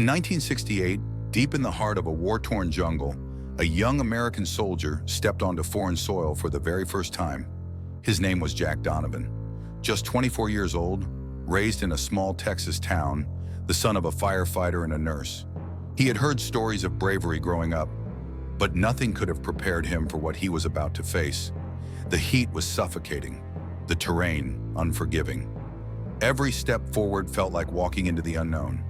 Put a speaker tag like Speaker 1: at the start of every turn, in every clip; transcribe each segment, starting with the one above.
Speaker 1: In 1968, deep in the heart of a war-torn jungle, a young American soldier stepped onto foreign soil for the very first time. His name was Jack Donovan. Just 24 years old, raised in a small Texas town, the son of a firefighter and a nurse. He had heard stories of bravery growing up, but nothing could have prepared him for what he was about to face. The heat was suffocating, the terrain unforgiving. Every step forward felt like walking into the unknown.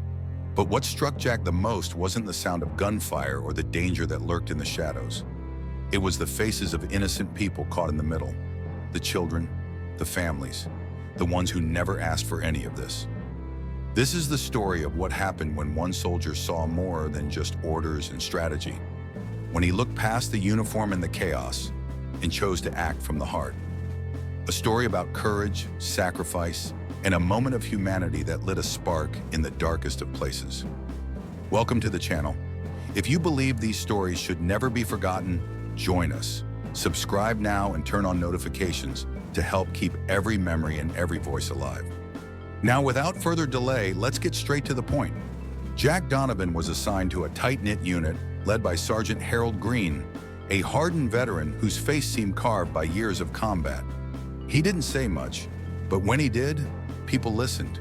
Speaker 1: But what struck Jack the most wasn't the sound of gunfire or the danger that lurked in the shadows. It was the faces of innocent people caught in the middle. The children, the families, the ones who never asked for any of this. This is the story of what happened when one soldier saw more than just orders and strategy. When he looked past the uniform and the chaos and chose to act from the heart. A story about courage, sacrifice, and a moment of humanity that lit a spark in the darkest of places. Welcome to the channel. If you believe these stories should never be forgotten, join us. Subscribe now and turn on notifications to help keep every memory and every voice alive. Now, without further delay, let's get straight to the point. Jack Donovan was assigned to a tight-knit unit led by Sergeant Harold Green, a hardened veteran whose face seemed carved by years of combat. He didn't say much, but when he did, people listened.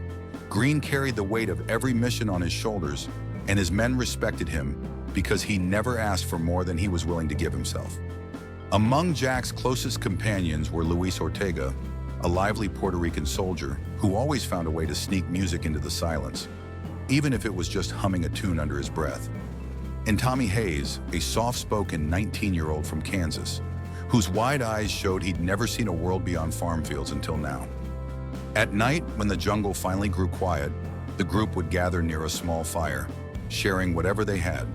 Speaker 1: Green carried the weight of every mission on his shoulders, and his men respected him because he never asked for more than he was willing to give himself. Among Jack's closest companions were Luis Ortega, a lively Puerto Rican soldier who always found a way to sneak music into the silence, even if it was just humming a tune under his breath. And Tommy Hayes, a soft-spoken 19-year-old from Kansas, whose wide eyes showed he'd never seen a world beyond farm fields until now. At night, when the jungle finally grew quiet, the group would gather near a small fire, sharing whatever they had: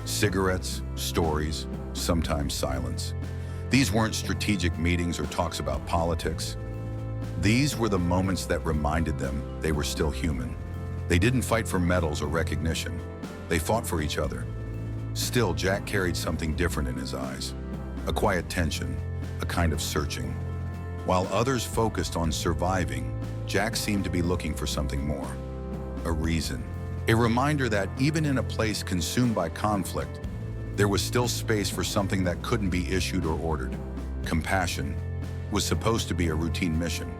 Speaker 1: cigarettes, stories, sometimes silence. These weren't strategic meetings or talks about politics. These were the moments that reminded them they were still human. They didn't fight for medals or recognition. They fought for each other. Still, Jack carried something different in his eyes. A quiet tension, a kind of searching. While others focused on surviving, Jack seemed to be looking for something more. A reason. A reminder that even in a place consumed by conflict, there was still space for something that couldn't be issued or ordered. Compassion was supposed to be a routine mission.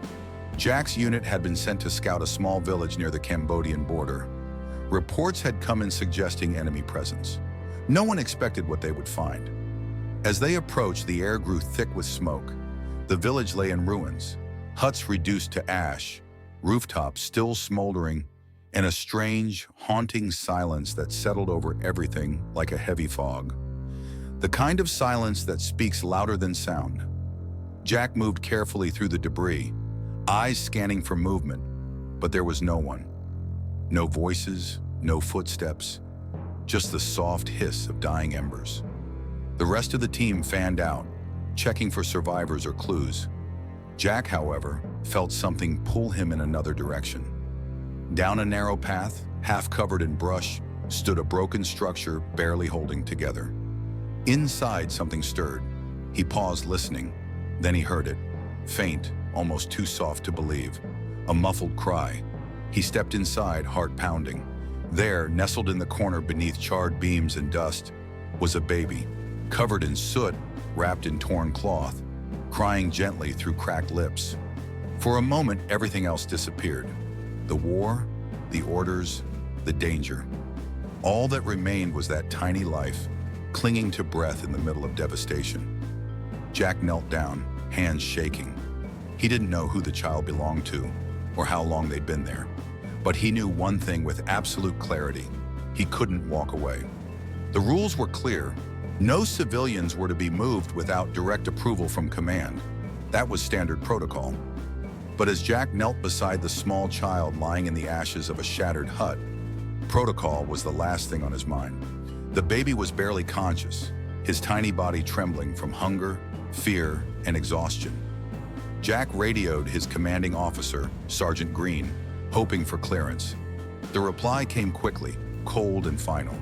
Speaker 1: Jack's unit had been sent to scout a small village near the Cambodian border. Reports had come in suggesting enemy presence. No one expected what they would find. As they approached, the air grew thick with smoke. The village lay in ruins, huts reduced to ash, rooftops still smoldering, and a strange, haunting silence that settled over everything like a heavy fog. The kind of silence that speaks louder than sound. Jack moved carefully through the debris, eyes scanning for movement, but there was no one. No voices, no footsteps, just the soft hiss of dying embers. The rest of the team fanned out, checking for survivors or clues. Jack, however, felt something pull him in another direction. Down a narrow path, half covered in brush, stood a broken structure barely holding together. Inside, something stirred. He paused, listening. Then he heard it, faint, almost too soft to believe. A muffled cry. He stepped inside, heart pounding. There, nestled in the corner beneath charred beams and dust, was a baby, covered in soot, wrapped in torn cloth, crying gently through cracked lips. For a moment, everything else disappeared. The war, the orders, the danger. All that remained was that tiny life, clinging to breath in the middle of devastation. Jack knelt down, hands shaking. He didn't know who the child belonged to or how long they'd been there, but he knew one thing with absolute clarity: he couldn't walk away. The rules were clear. No civilians were to be moved without direct approval from command. That was standard protocol. But as Jack knelt beside the small child lying in the ashes of a shattered hut, protocol was the last thing on his mind. The baby was barely conscious, his tiny body trembling from hunger, fear, and exhaustion. Jack radioed his commanding officer, Sergeant Green, hoping for clearance. The reply came quickly, cold and final.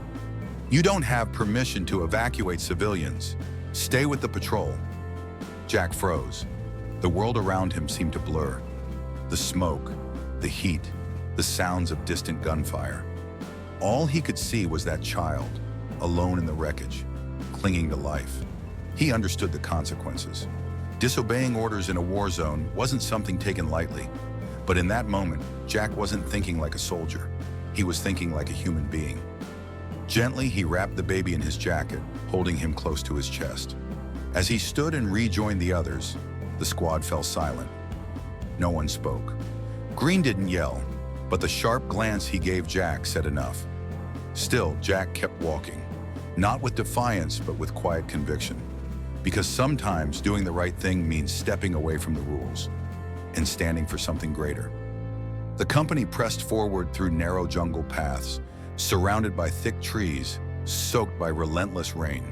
Speaker 1: "You don't have permission to evacuate civilians. Stay with the patrol." Jack froze. The world around him seemed to blur. The smoke, the heat, the sounds of distant gunfire. All he could see was that child, alone in the wreckage, clinging to life. He understood the consequences. Disobeying orders in a war zone wasn't something taken lightly. But in that moment, Jack wasn't thinking like a soldier. He was thinking like a human being. Gently, he wrapped the baby in his jacket, holding him close to his chest. As he stood and rejoined the others, the squad fell silent. No one spoke. Green didn't yell, but the sharp glance he gave Jack said enough. Still, Jack kept walking, not with defiance, but with quiet conviction. Because sometimes doing the right thing means stepping away from the rules and standing for something greater. The company pressed forward through narrow jungle paths, surrounded by thick trees, soaked by relentless rain.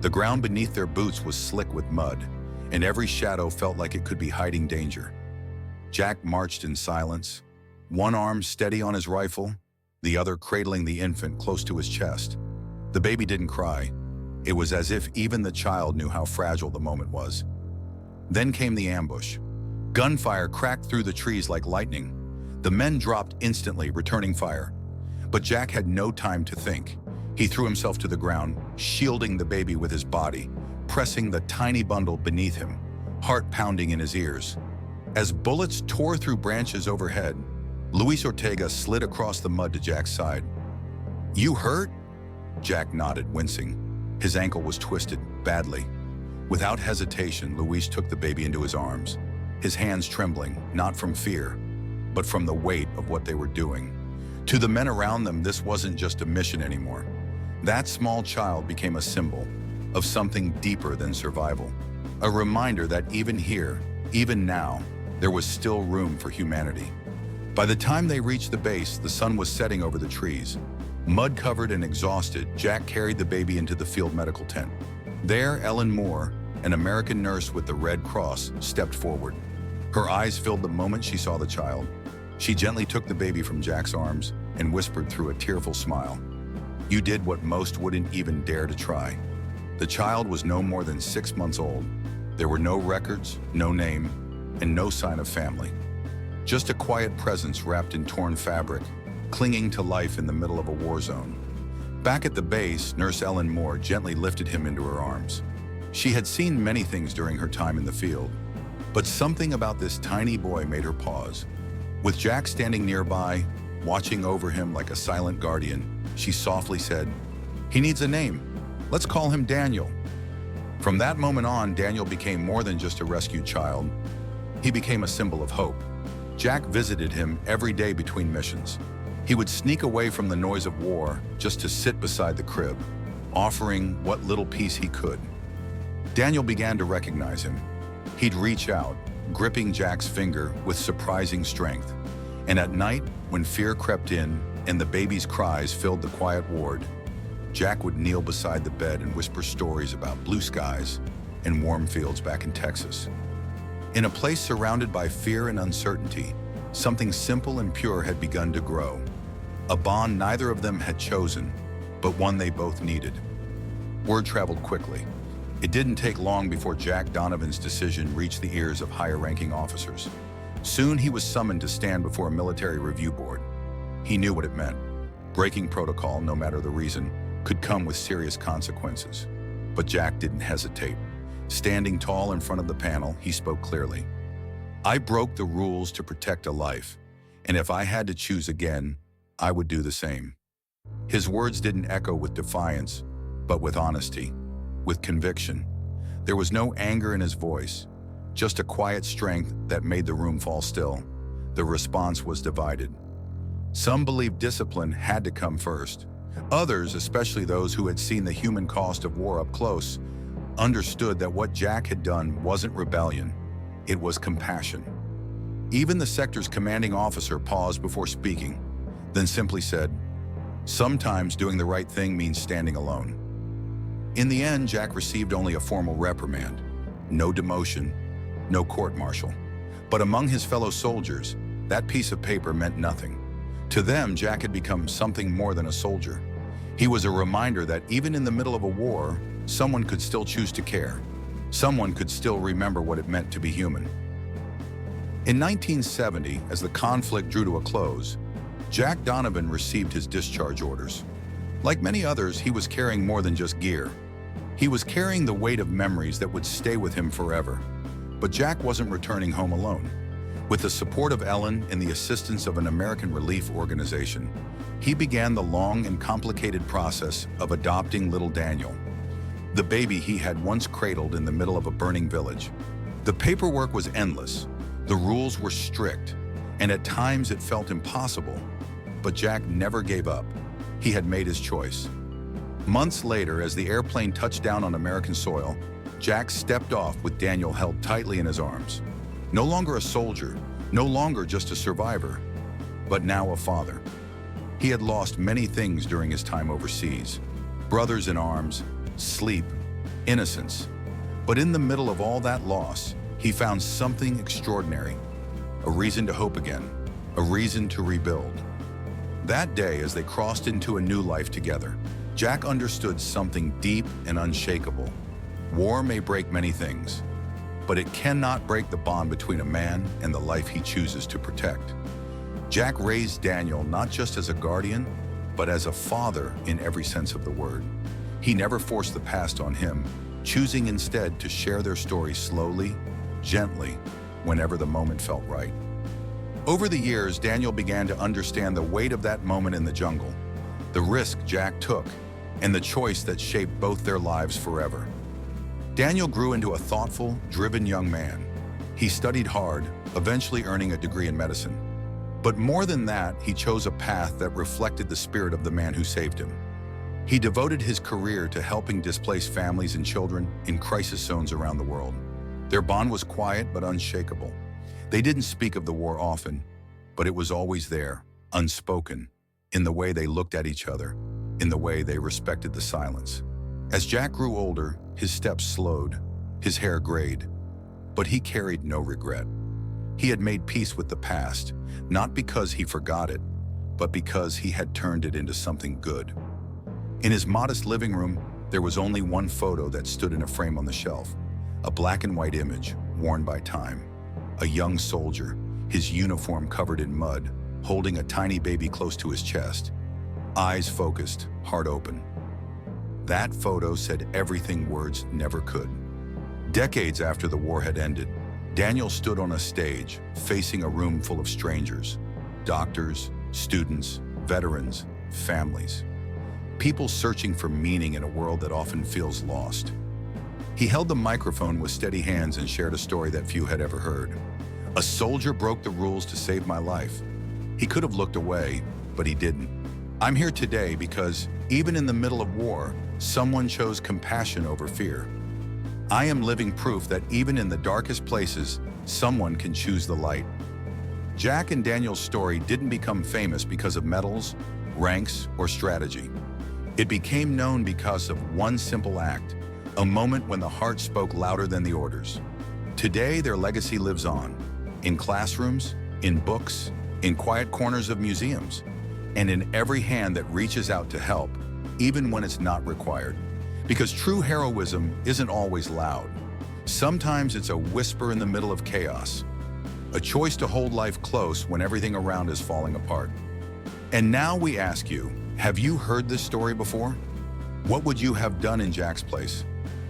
Speaker 1: The ground beneath their boots was slick with mud, and every shadow felt like it could be hiding danger. Jack marched in silence, one arm steady on his rifle, the other cradling the infant close to his chest. The baby didn't cry. It was as if even the child knew how fragile the moment was. Then came the ambush. Gunfire cracked through the trees like lightning. The men dropped instantly, returning fire. But Jack had no time to think. He threw himself to the ground, shielding the baby with his body, pressing the tiny bundle beneath him, heart pounding in his ears. As bullets tore through branches overhead, Luis Ortega slid across the mud to Jack's side. "You hurt?" Jack nodded, wincing. His ankle was twisted, badly. Without hesitation, Luis took the baby into his arms, his hands trembling, not from fear, but from the weight of what they were doing. To the men around them, this wasn't just a mission anymore. That small child became a symbol of something deeper than survival. A reminder that even here, even now, there was still room for humanity. By the time they reached the base, the sun was setting over the trees. Mud-covered and exhausted, Jack carried the baby into the field medical tent. There, Ellen Moore, an American nurse with the Red Cross, stepped forward. Her eyes filled the moment she saw the child. She gently took the baby from Jack's arms and whispered through a tearful smile, "You did what most wouldn't even dare to try." The child was no more than 6 months old. There were no records, no name, and no sign of family. Just a quiet presence wrapped in torn fabric, clinging to life in the middle of a war zone. Back at the base, Nurse Ellen Moore gently lifted him into her arms. She had seen many things during her time in the field, but something about this tiny boy made her pause. With Jack standing nearby, watching over him like a silent guardian, she softly said, "He needs a name. Let's call him Daniel." From that moment on, Daniel became more than just a rescued child. He became a symbol of hope. Jack visited him every day between missions. He would sneak away from the noise of war just to sit beside the crib, offering what little peace he could. Daniel began to recognize him. He'd reach out, gripping Jack's finger with surprising strength. And at night, when fear crept in and the baby's cries filled the quiet ward, Jack would kneel beside the bed and whisper stories about blue skies and warm fields back in Texas. In a place surrounded by fear and uncertainty, something simple and pure had begun to grow. A bond neither of them had chosen, but one they both needed. Word traveled quickly. It didn't take long before Jack Donovan's decision reached the ears of higher-ranking officers. Soon he was summoned to stand before a military review board. He knew what it meant. Breaking protocol, no matter the reason, could come with serious consequences. But Jack didn't hesitate. Standing tall in front of the panel, he spoke clearly. "I broke the rules to protect a life, and if I had to choose again, I would do the same." His words didn't echo with defiance, but with honesty, with conviction. There was no anger in his voice, just a quiet strength that made the room fall still. The response was divided. Some believed discipline had to come first. Others, especially those who had seen the human cost of war up close, understood that what Jack had done wasn't rebellion, it was compassion. Even the sector's commanding officer paused before speaking, then simply said, "Sometimes doing the right thing means standing alone." In the end, Jack received only a formal reprimand, no demotion, no court-martial. But among his fellow soldiers, that piece of paper meant nothing. To them, Jack had become something more than a soldier. He was a reminder that even in the middle of a war, someone could still choose to care. Someone could still remember what it meant to be human. In 1970, as the conflict drew to a close, Jack Donovan received his discharge orders. Like many others, he was carrying more than just gear. He was carrying the weight of memories that would stay with him forever. But Jack wasn't returning home alone. With the support of Ellen and the assistance of an American relief organization, he began the long and complicated process of adopting little Daniel, the baby he had once cradled in the middle of a burning village. The paperwork was endless, the rules were strict, and at times it felt impossible. But Jack never gave up. He had made his choice. Months later, as the airplane touched down on American soil, Jack stepped off with Daniel held tightly in his arms. No longer a soldier, no longer just a survivor, but now a father. He had lost many things during his time overseas: brothers in arms, sleep, innocence. But in the middle of all that loss, he found something extraordinary, a reason to hope again, a reason to rebuild. That day, as they crossed into a new life together, Jack understood something deep and unshakable. War may break many things, but it cannot break the bond between a man and the life he chooses to protect. Jack raised Daniel not just as a guardian, but as a father in every sense of the word. He never forced the past on him, choosing instead to share their story slowly, gently, whenever the moment felt right. Over the years, Daniel began to understand the weight of that moment in the jungle, the risk Jack took, and the choice that shaped both their lives forever. Daniel grew into a thoughtful, driven young man. He studied hard, eventually earning a degree in medicine. But more than that, he chose a path that reflected the spirit of the man who saved him. He devoted his career to helping displaced families and children in crisis zones around the world. Their bond was quiet but unshakable. They didn't speak of the war often, but it was always there, unspoken, in the way they looked at each other, in the way they respected the silence. As Jack grew older, his steps slowed, his hair grayed, but he carried no regret. He had made peace with the past, not because he forgot it, but because he had turned it into something good. In his modest living room, there was only one photo that stood in a frame on the shelf, a black and white image worn by time. A young soldier, his uniform covered in mud, holding a tiny baby close to his chest, eyes focused, heart open. That photo said everything words never could. Decades after the war had ended, Daniel stood on a stage, facing a room full of strangers, doctors, students, veterans, families. People searching for meaning in a world that often feels lost. He held the microphone with steady hands and shared a story that few had ever heard. A soldier broke the rules to save my life. He could have looked away, but he didn't. I'm here today because, even in the middle of war, someone chose compassion over fear. I am living proof that even in the darkest places, someone can choose the light. Jack and Daniel's story didn't become famous because of medals, ranks, or strategy. It became known because of one simple act, a moment when the heart spoke louder than the orders. Today, their legacy lives on, in classrooms, in books, in quiet corners of museums, and in every hand that reaches out to help, even when it's not required. Because true heroism isn't always loud. Sometimes it's a whisper in the middle of chaos, a choice to hold life close when everything around is falling apart. And now we ask you, have you heard this story before? What would you have done in Jack's place?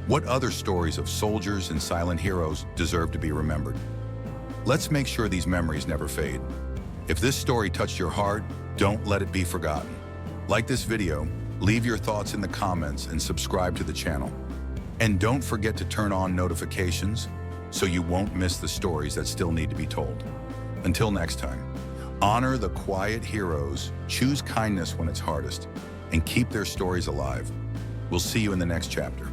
Speaker 1: What other stories of soldiers and silent heroes deserve to be remembered? Let's make sure these memories never fade. If this story touched your heart, don't let it be forgotten. Like this video, leave your thoughts in the comments and subscribe to the channel. And don't forget to turn on notifications so you won't miss the stories that still need to be told. Until next time, honor the quiet heroes, choose kindness when it's hardest, and keep their stories alive. We'll see you in the next chapter.